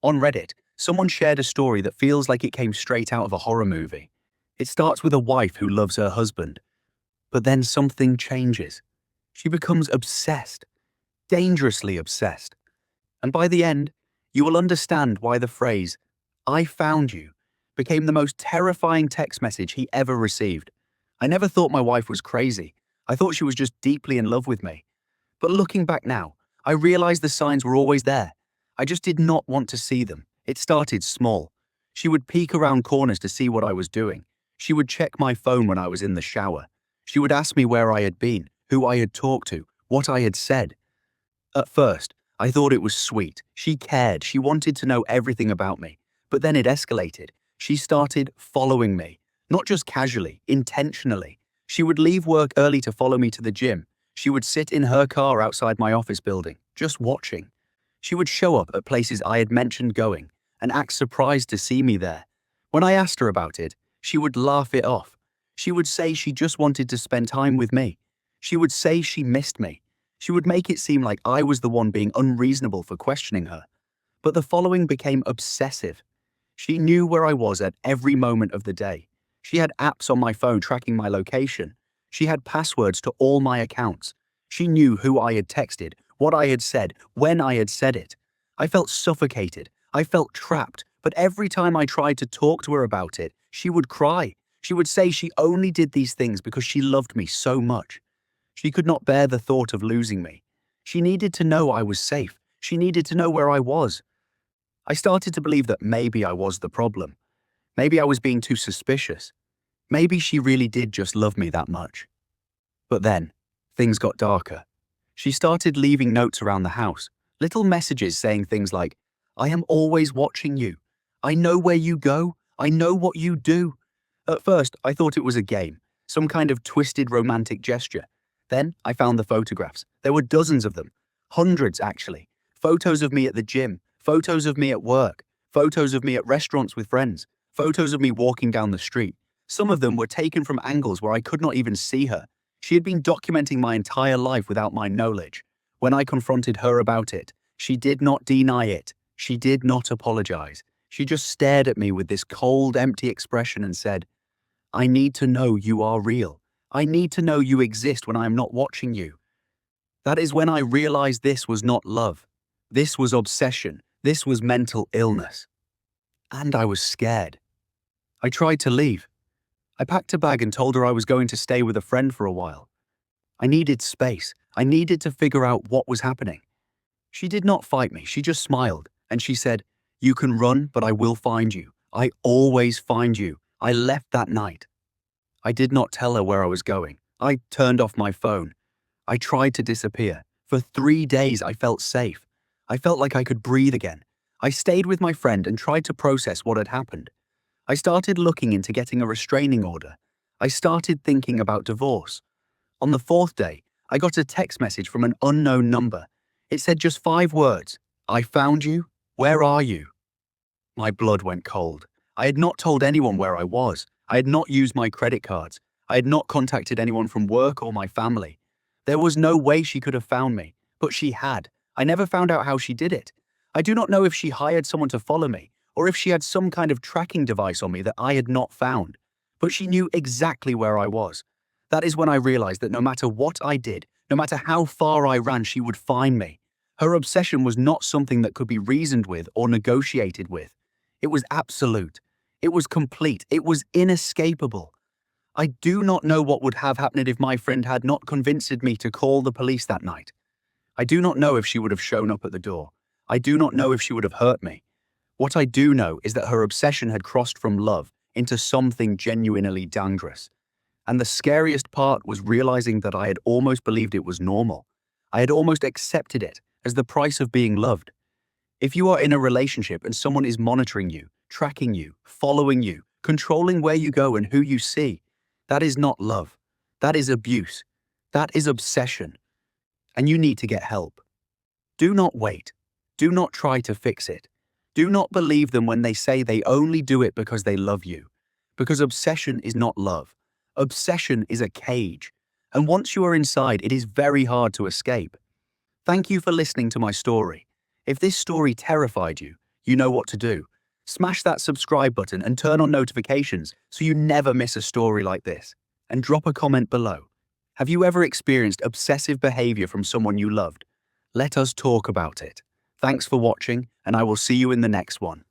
On Reddit, someone shared a story that feels like it came straight out of a horror movie. It starts with a wife who loves her husband, but then something changes. She becomes obsessed, dangerously obsessed. And by the end, you will understand why the phrase, "I found you," became the most terrifying text message he ever received. I never thought my wife was crazy. I thought she was just deeply in love with me. But looking back now, I realized the signs were always there. I just did not want to see them. It started small. She would peek around corners to see what I was doing. She would check my phone when I was in the shower. She would ask me where I had been, who I had talked to, what I had said. At first, I thought it was sweet. She cared. She wanted to know everything about me. But then it escalated. She started following me. Not just casually, intentionally. She would leave work early to follow me to the gym. She would sit in her car outside my office building, just watching. She would show up at places I had mentioned going and act surprised to see me there. When I asked her about it, she would laugh it off. She would say she just wanted to spend time with me. She would say she missed me. She would make it seem like I was the one being unreasonable for questioning her. But the following became obsessive. She knew where I was at every moment of the day. She had apps on my phone tracking my location. She had passwords to all my accounts. She knew who I had texted, what I had said, when I had said it. I felt suffocated. I felt trapped. But every time I tried to talk to her about it, she would cry. She would say she only did these things because she loved me so much. She could not bear the thought of losing me. She needed to know I was safe. She needed to know where I was. I started to believe that maybe I was the problem. Maybe I was being too suspicious. Maybe she really did just love me that much. But then, things got darker. She started leaving notes around the house, little messages saying things like, "I am always watching you. I know where you go. I know what you do." At first, I thought it was a game, some kind of twisted romantic gesture. Then I found the photographs. There were dozens of them, hundreds actually. Photos of me at the gym, photos of me at work, photos of me at restaurants with friends, photos of me walking down the street. Some of them were taken from angles where I could not even see her. She had been documenting my entire life without my knowledge. When I confronted her about it, she did not deny it. She did not apologize. She just stared at me with this cold, empty expression and said, "I need to know you are real. I need to know you exist when I am not watching you." That is when I realized this was not love. This was obsession. This was mental illness. And I was scared. I tried to leave. I packed a bag and told her I was going to stay with a friend for a while. I needed space. I needed to figure out what was happening. She did not fight me. She just smiled. And she said, "You can run, but I will find you. I always find you." I left that night. I did not tell her where I was going. I turned off my phone. I tried to disappear. For 3 days, I felt safe. I felt like I could breathe again. I stayed with my friend and tried to process what had happened. I started looking into getting a restraining order. I started thinking about divorce. On the 4th day, I got a text message from an unknown number. It said just 5 words. "I found you. Where are you?" My blood went cold. I had not told anyone where I was. I had not used my credit cards. I had not contacted anyone from work or my family. There was no way she could have found me, but she had. I never found out how she did it. I do not know if she hired someone to follow me, or if she had some kind of tracking device on me that I had not found. But she knew exactly where I was. That is when I realized that no matter what I did, no matter how far I ran, she would find me. Her obsession was not something that could be reasoned with or negotiated with. It was absolute. It was complete. It was inescapable. I do not know what would have happened if my friend had not convinced me to call the police that night. I do not know if she would have shown up at the door. I do not know if she would have hurt me. What I do know is that her obsession had crossed from love into something genuinely dangerous. And the scariest part was realizing that I had almost believed it was normal. I had almost accepted it as the price of being loved. If you are in a relationship and someone is monitoring you, tracking you, following you, controlling where you go and who you see, that is not love. That is abuse. That is obsession. And you need to get help. Do not wait. Do not try to fix it. Do not believe them when they say they only do it because they love you. Because obsession is not love. Obsession is a cage. And once you are inside, it is very hard to escape. Thank you for listening to my story. If this story terrified you, You know what to do. Smash that subscribe button and turn on notifications so you never miss a story like this. And drop a comment below. Have you ever experienced obsessive behavior from someone you loved? Let us talk about it. Thanks for watching, and I will see you in the next one.